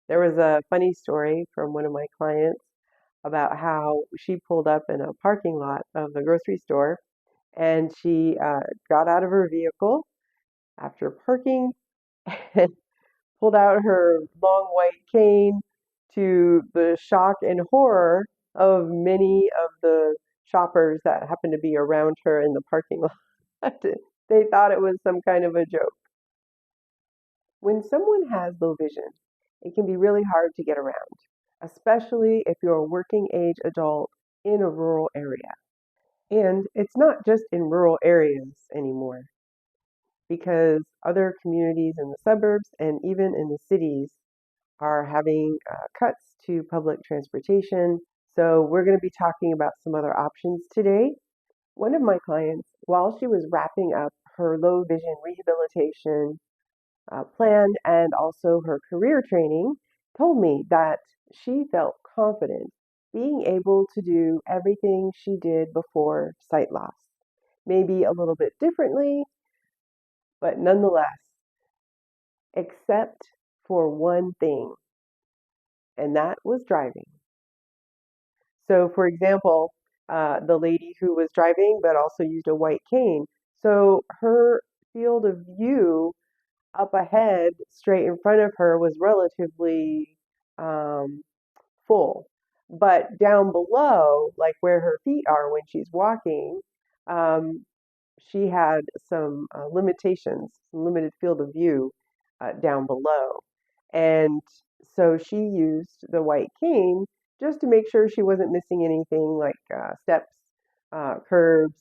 There was a funny story from one of my clients about how she pulled up in a parking lot of the grocery store and she got out of her vehicle after parking and pulled out her long white cane to the shock and horror of many of the shoppers that happened to be around her in the parking lot. They thought it was some kind of a joke. When someone has low vision, it can be really hard to get around, especially if you're a working age adult in a rural area. And it's not just in rural areas anymore, because other communities in the suburbs and even in the cities are having cuts to public transportation. So, we're going to be talking about some other options today. One of my clients, while she was wrapping up her low vision rehabilitation plan and also her career training, told me that she felt confident being able to do everything she did before sight loss. Maybe a little bit differently, but nonetheless, except for one thing, and that was driving. So, for example, the lady who was driving but also used a white cane. So, her field of view up ahead, straight in front of her, was relatively um, full. But down below, like where her feet are when she's walking, um, she had some limitations, some limited field of view down below. And so she used the white cane just to make sure she wasn't missing anything like steps, curbs,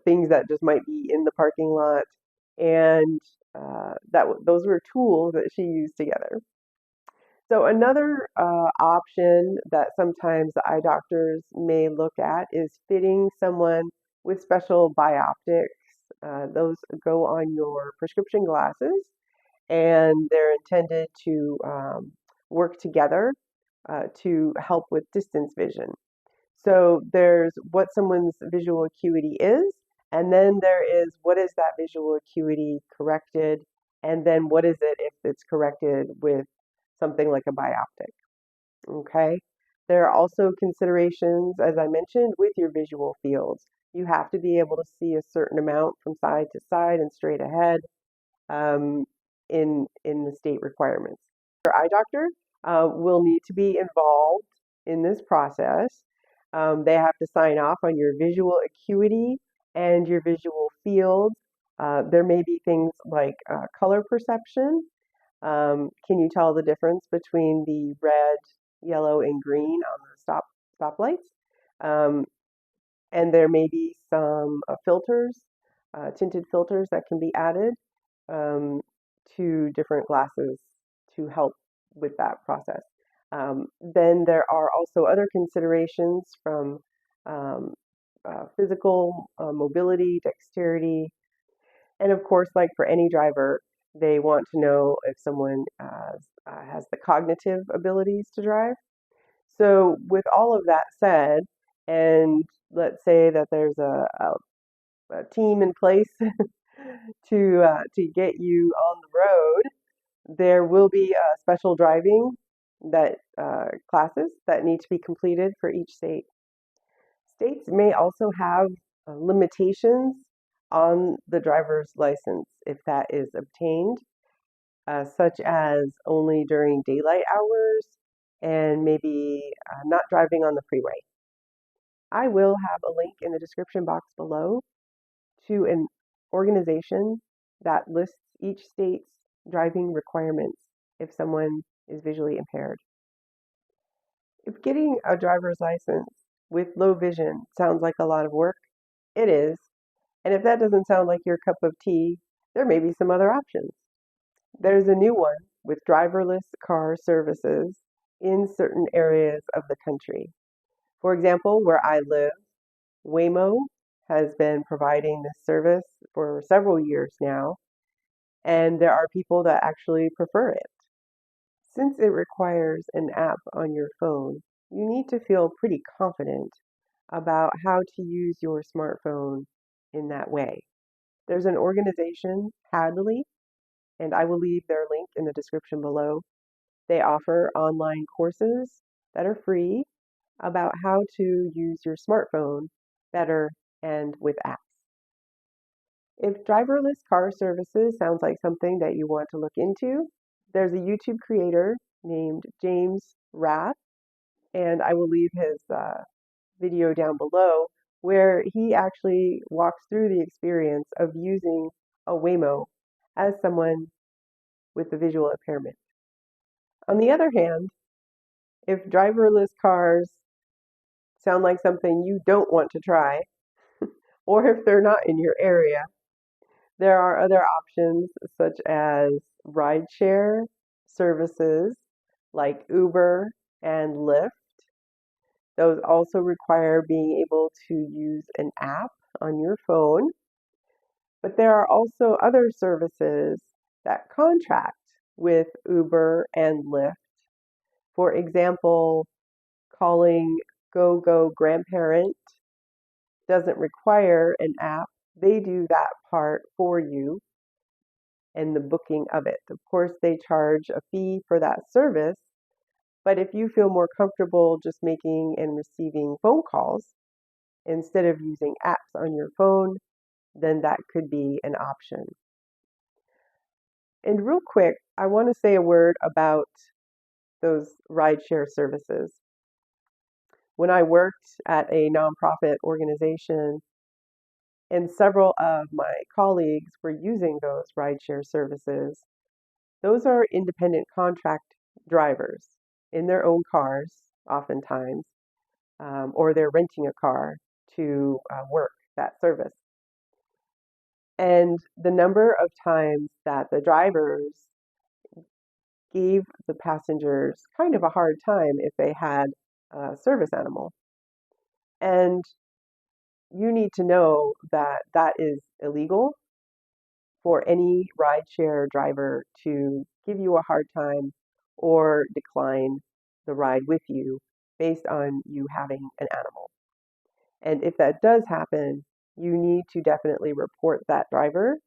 things that just might be in the parking lot. And those were tools that she used together. So another option that sometimes the eye doctors may look at is fitting someone with special bioptics. Those go on your prescription glasses, and they're intended to work together to help with distance vision. So there's what someone's visual acuity is, and then there is what is that visual acuity corrected, and then what is it if it's corrected with something like a bioptic. Okay. There are also considerations, as I mentioned, with your visual fields. You have to be able to see a certain amount from side to side and straight ahead um, in the state requirements. Your eye doctor will need to be involved in this process. They have to sign off on your visual acuity and your visual fields. There may be things like color perception. Can you tell the difference between the red, yellow, and green on the stoplights? Um, and there may be some filters, tinted filters that can be added um, to different glasses to help with that process. Then there are also other considerations from um, physical mobility, dexterity, and of course, like for any driver, they want to know if someone has the cognitive abilities to drive. So, with all of that said, and let's say that there's a team in place to get you on the road, there will be special driving that classes that need to be completed for each state. States may also have limitations on the driver's license if that is obtained, such as only during daylight hours and maybe not driving on the freeway. I will have a link in the description box below to an organization that lists each state's driving requirements if someone is visually impaired. If getting a driver's license with low vision sounds like a lot of work, it is. And if that doesn't sound like your cup of tea, there may be some other options. There's a new one with driverless car services in certain areas of the country. For example, where I live, Waymo has been providing this service for several years now, and there are people that actually prefer it. Since it requires an app on your phone, you need to feel pretty confident about how to use your smartphone in that way. There's an organization, Hadley, and I will leave their link in the description below. They offer online courses that are free about how to use your smartphone better and with apps. If driverless car services sounds like something that you want to look into, there's a YouTube creator named James Rath, and I will leave his video down below where he actually walks through the experience of using a Waymo as someone with a visual impairment. On the other hand, if driverless cars sound like something you don't want to try, or if they're not in your area, there are other options such as rideshare services like Uber and Lyft. Those also require being able to use an app on your phone. But there are also other services that contract with Uber and Lyft. For example, calling Go Go Grandparent doesn't require an app. They do that part for you and the booking of it. Of course, they charge a fee for that service, but if you feel more comfortable just making and receiving phone calls instead of using apps on your phone, then that could be an option. And real quick, I want to say a word about those rideshare services. When I worked at a nonprofit organization, and several of my colleagues were using those rideshare services, those are independent contract drivers in their own cars, oftentimes, or they're renting a car to work that service. And the number of times that the drivers gave the passengers kind of a hard time if they had a service animal. And you need to know that that is illegal for any rideshare driver to give you a hard time or decline the ride with you based on you having an animal. And if that does happen, you need to definitely report that driver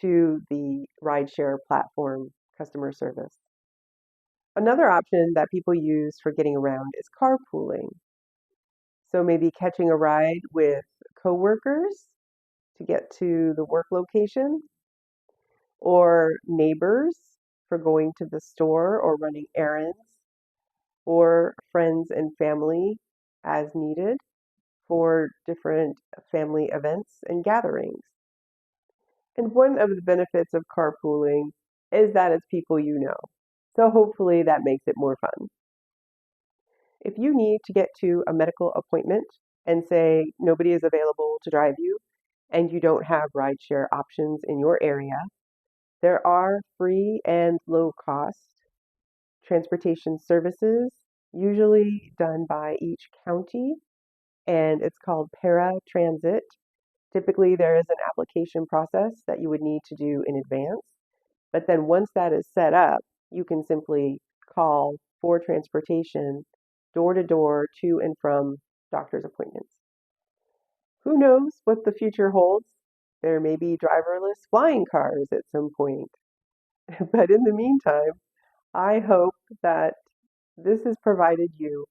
to the rideshare platform customer service. Another option that people use for getting around is carpooling. So maybe catching a ride with coworkers to get to the work location, or neighbors for going to the store or running errands, or friends and family as needed for different family events and gatherings. And one of the benefits of carpooling is that it's people you know. So hopefully that makes it more fun. If you need to get to a medical appointment and say nobody is available to drive you and you don't have rideshare options in your area, there are free and low cost transportation services, usually done by each county, and it's called paratransit. Typically, there is an application process that you would need to do in advance, but then once that is set up, you can simply call for transportation door to door to and from doctor's appointments. Who knows what the future holds? There may be driverless flying cars at some point. But in the meantime, I hope that this has provided you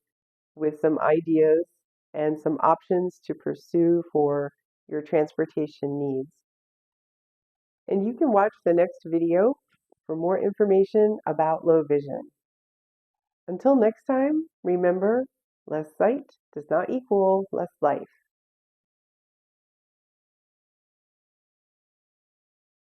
with some ideas and some options to pursue for your transportation needs. And you can watch the next video for more information about low vision. Until next time, remember, less sight does not equal less life.